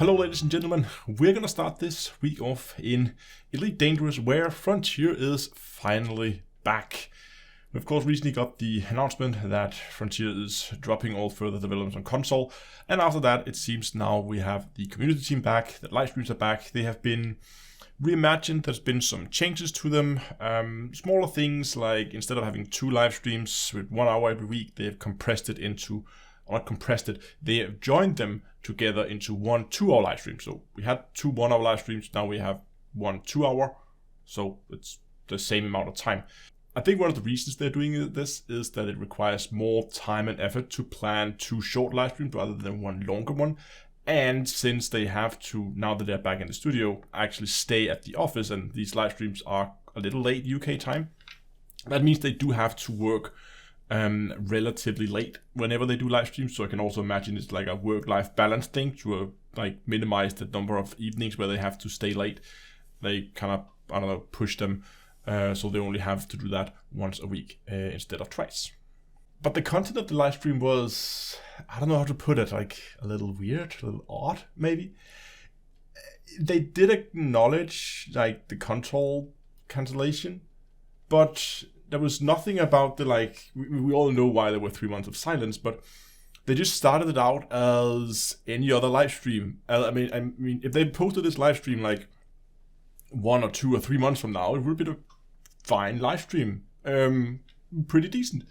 Hello ladies and gentlemen, we're gonna start this week off in Elite Dangerous, where Frontier is finally back. We of course recently got the announcement that Frontier is dropping all further developments on console, and after that it seems now we have the community team back, the live streams are back, they have been reimagined, there's been some changes to them, smaller things like instead of having 2 live streams with 1 hour every week, they have compressed it into, not compressed it, they have joined them together into 1 2-hour live stream. So we had 2 1-hour live streams, now we have 1 2-hour, so it's the same amount of time. I think one of the reasons they're doing this is that it requires more time and effort to plan 2 short live streams rather than 1 longer one. And since they have to, now that they're back in the studio, actually stay at the office, and these live streams are a little late UK time, that means they do have to work relatively late whenever they do live streams. So I can also imagine it's like a work-life balance thing to like minimize the number of evenings where they have to stay late. They kind of, I don't know, push them so they only have to do that once a week instead of twice. But the content of the live stream was, I don't know how to put it, like a little weird, a little odd maybe. They did acknowledge like the console cancellation, but there was nothing about the, like, we all know why there were 3 months of silence, but they just started it out as any other live stream. I mean, if they posted this live stream like 1 or 2 or 3 months from now, it would be a fine live stream, pretty decent.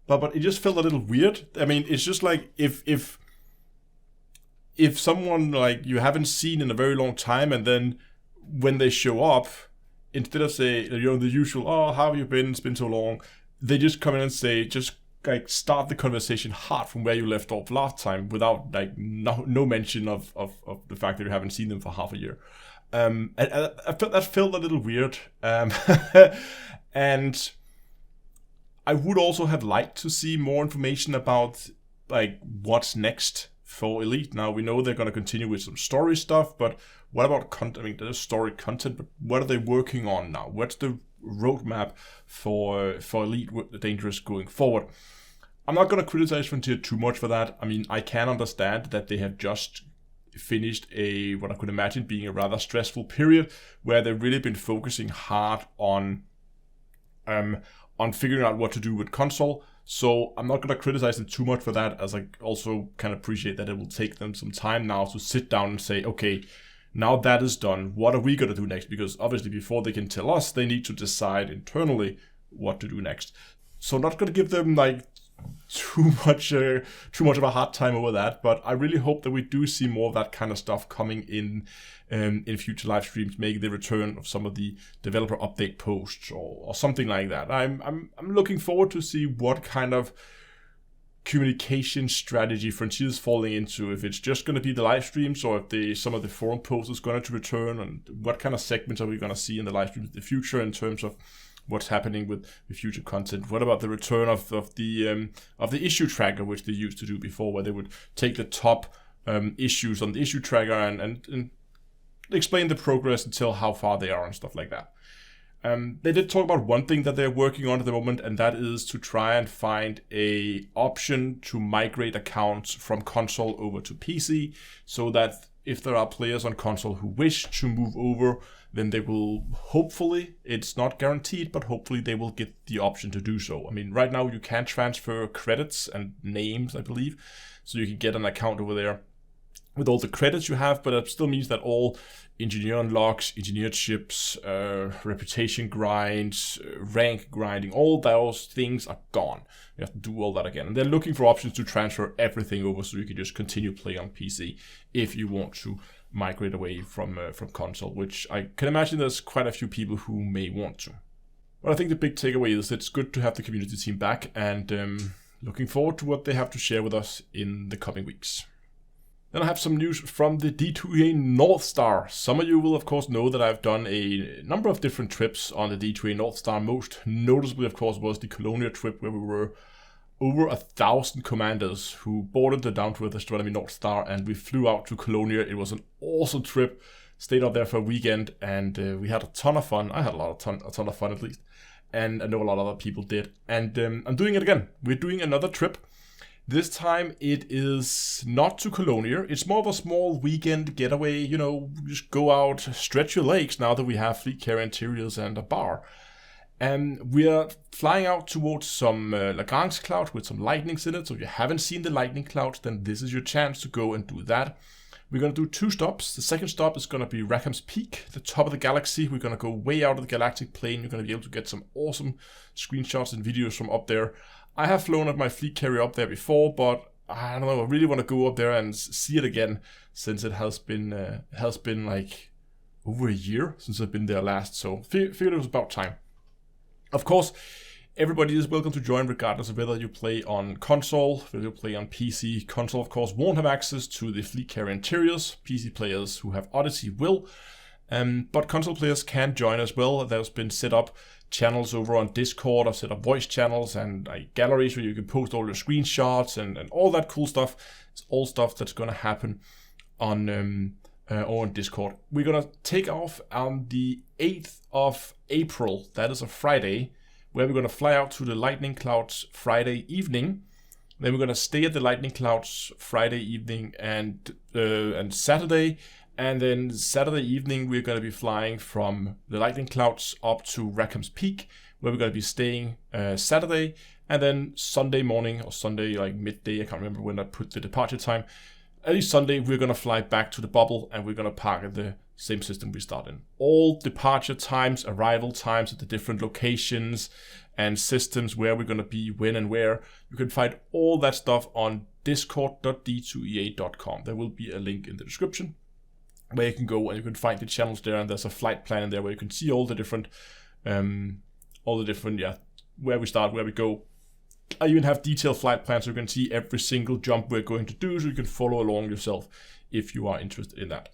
But it just felt a little weird. I mean, it's just like if someone like you haven't seen in a very long time, and then when they show up, instead of say, the usual, oh, how have you been? It's been so long. They just come in and say, just like start the conversation hard from where you left off last time, without like no mention of the fact that you haven't seen them for half a year. I felt that felt a little weird, and I would also have liked to see more information about like what's next for Elite. Now we know they're going to continue with some story stuff, but what about content? I mean, there's story content, but what are they working on now? What's the roadmap for Elite Dangerous going forward? I'm not going to criticize Frontier too much for that. I mean, I can understand that they have just finished what I could imagine being a rather stressful period where they've really been focusing hard on figuring out what to do with console. So I'm not going to criticize them too much for that, as I also can appreciate that it will take them some time now to sit down and say, okay, now that is done, what are we going to do next? Because obviously before they can tell us, they need to decide internally what to do next. So I'm not going to give them like too much of a hard time over that, but I really hope that we do see more of that kind of stuff coming in future live streams, maybe the return of some of the developer update posts or something like that. I'm looking forward to see what kind of communication strategy Frontier is falling into, if it's just going to be the live streams, or if some of the forum posts is going to return, and what kind of segments are we going to see in the live streams in the future in terms of what's happening with the future content. What about the return of the issue tracker, which they used to do before, where they would take the top issues on the issue tracker and explain the progress and tell how far they are and stuff like that. They did talk about one thing that they're working on at the moment, and that is to try and find a option to migrate accounts from console over to PC, so that if there are players on console who wish to move over, then they will, hopefully, it's not guaranteed, but hopefully they will get the option to do so. I mean, right now you can transfer credits and names, I believe, so you can get an account over there with all the credits you have, but it still means that all engineer unlocks, engineered ships, reputation grinds, rank grinding, all those things are gone. You have to do all that again. And they're looking for options to transfer everything over so you can just continue playing on PC if you want to migrate away from console, which I can imagine there's quite a few people who may want to. But I think the big takeaway is it's good to have the community team back, and looking forward to what they have to share with us in the coming weeks. Then I have some news from the D2A NorthStar. Some of you will of course know that I've done a number of different trips on the D2A NorthStar. Most noticeably of course was the Colonia trip, where we were over 1,000 commanders who boarded the down-to-earth Astronomy NorthStar, and we flew out to Colonia. It was an awesome trip. Stayed out there for a weekend, and we had a ton of fun. I had a ton of fun at least, and I know a lot of other people did. And I'm doing it again. We're doing another trip. This time it is not to Colonia. It's more of a small weekend getaway, just go out, stretch your legs now that we have fleet carrier interiors and a bar. And we are flying out towards some Lagrange cloud with some lightnings in it. So if you haven't seen the lightning clouds, then this is your chance to go and do that. We're going to do 2 stops. The second stop is going to be Rackham's Peak, the top of the galaxy. We're going to go way out of the galactic plane. You're going to be able to get some awesome screenshots and videos from up there. I have flown up my fleet carrier up there before, but I don't know, I really want to go up there and see it again, since it has been like over a year since I've been there last. So figured it was about time. Of course, everybody is welcome to join regardless of whether you play on console, whether you play on PC. Console, of course, won't have access to the fleet carrier interiors. PC players who have Odyssey will. But console players can join as well. There's been set up channels over on Discord. I've set up voice channels and galleries where you can post all your screenshots and all that cool stuff. It's all stuff that's going to happen on Discord. We're going to take off on the 8th of April. That is a Friday, where we're going to fly out to the Lightning Clouds Friday evening. Then we're going to stay at the Lightning Clouds Friday evening and Saturday. And then Saturday evening, we're going to be flying from the Lightning Clouds up to Rackham's Peak, where we're going to be staying Saturday. And then Sunday morning or Sunday, like midday, I can't remember when I put the departure time. At least Sunday, we're going to fly back to the bubble and we're going to park at the same system we start in. All departure times, arrival times at the different locations and systems where we're going to be, when and where. You can find all that stuff on discord.d2ea.com. There will be a link in the description where you can go and you can find the channels there, and there's a flight plan in there where you can see all the different, where we start, where we go. I even have detailed flight plans so you can see every single jump we're going to do, so you can follow along yourself if you are interested in that.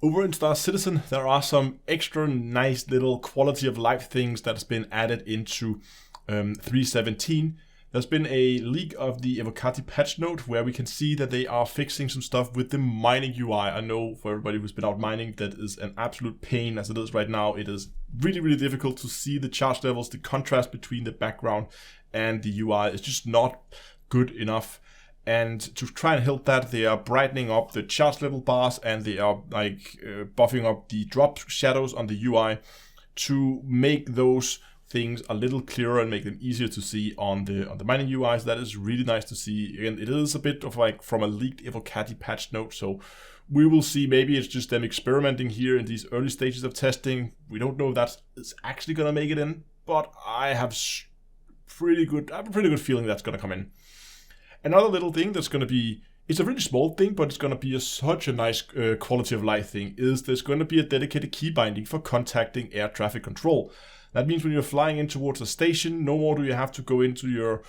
Over in Star Citizen, there are some extra nice little quality of life things that has been added into 3.17. There's been a leak of the Evocati patch note where we can see that they are fixing some stuff with the mining UI. I know for everybody who's been out mining, that is an absolute pain as it is right now. It is really, really difficult to see the charge levels. The contrast between the background and the UI is just not good enough. And to try and help that, they are brightening up the charge level bars and they are buffing up the drop shadows on the UI to make those things a little clearer and make them easier to see on the mining UIs. That is really nice to see. Again, it is a bit of like from a leaked Evocati patch note, so we will see. Maybe it's just them experimenting here in these early stages of testing. We don't know if that is actually going to make it in, but I have a pretty good feeling that's going to come in. Another little thing that's going to be, it's a really small thing, but it's going to be such a nice quality of life thing, is there's going to be a dedicated key binding for contacting air traffic control. That means when you're flying in towards a station, no more do you have to go into your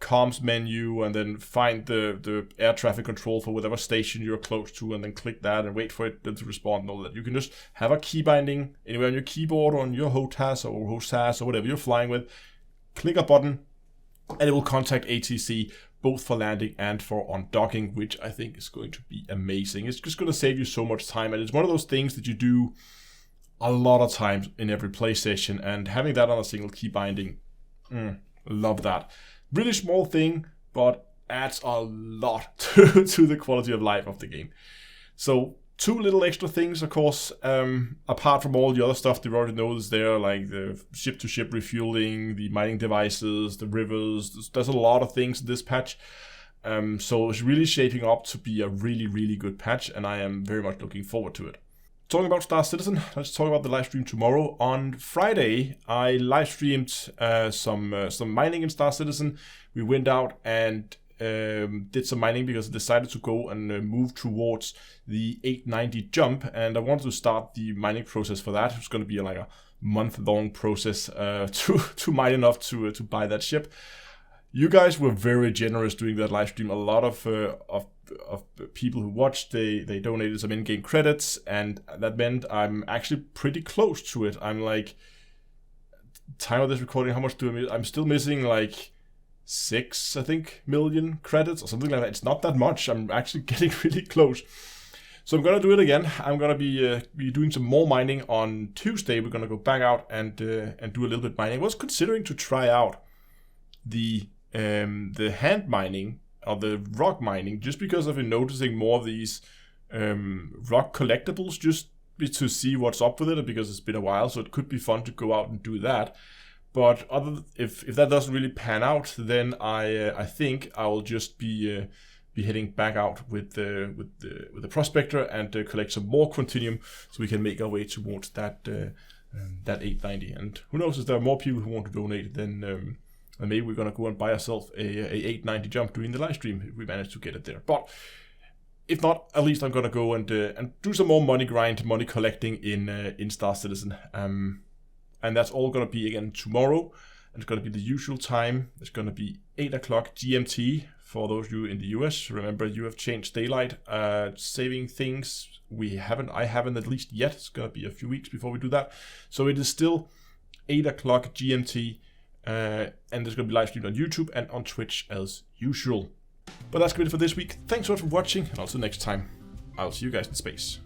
comms menu and then find the air traffic control for whatever station you're close to and then click that and wait for it to respond and all that. You can just have a key binding anywhere on your keyboard or on your HOTAS or HOSAS or whatever you're flying with. Click a button and it will contact ATC both for landing and for undocking, which I think is going to be amazing. It's just going to save you so much time, and it's one of those things that you do a lot of times in every play session, and having that on a single key binding, love that. Really small thing, but adds a lot to the quality of life of the game. So 2 little extra things, of course, apart from all the other stuff they already know is there, like the ship-to-ship refueling, the mining devices, the rivers. There's a lot of things in this patch. So it's really shaping up to be a really, really good patch, and I am very much looking forward to it. Talking about Star Citizen, let's talk about the live stream tomorrow. On Friday, I live streamed some mining in Star Citizen. We went out and did some mining because I decided to go and move towards the 890 jump, and I wanted to start the mining process for that. It's going to be like a month-long process to mine enough to buy that ship. You guys were very generous doing that live stream. A lot of people who watched, they donated some in-game credits, and that meant I'm actually pretty close to it. I'm like, time of this recording, how much do I miss? I'm still missing like 6, I think, million credits or something like that. It's not that much. I'm actually getting really close. So I'm gonna do it again. I'm gonna be doing some more mining on Tuesday. We're gonna go back out and do a little bit mining. I was considering to try out the hand mining or the rock mining, just because I've been noticing more of these rock collectibles, just to see what's up with it, because it's been a while, so it could be fun to go out and do that. But if that doesn't really pan out, then I think I will just be heading back out with the prospector and collect some more Quantinium, so we can make our way towards that 890. And who knows, if there are more people who want to donate, then maybe we're gonna go and buy ourselves a 890 jump during the live stream if we manage to get it there. But if not, at least I'm gonna go and do some more money collecting in Star Citizen. And that's all gonna be again tomorrow. And it's gonna be the usual time. It's gonna be 8 o'clock GMT for those of you in the US. Remember, you have changed daylight saving things. I haven't at least yet. It's gonna be a few weeks before we do that. So it is still 8 o'clock GMT, and there's gonna be live streamed on YouTube and on Twitch as usual. But that's good for this week. Thanks so much for watching, and until next time, I'll see you guys in space.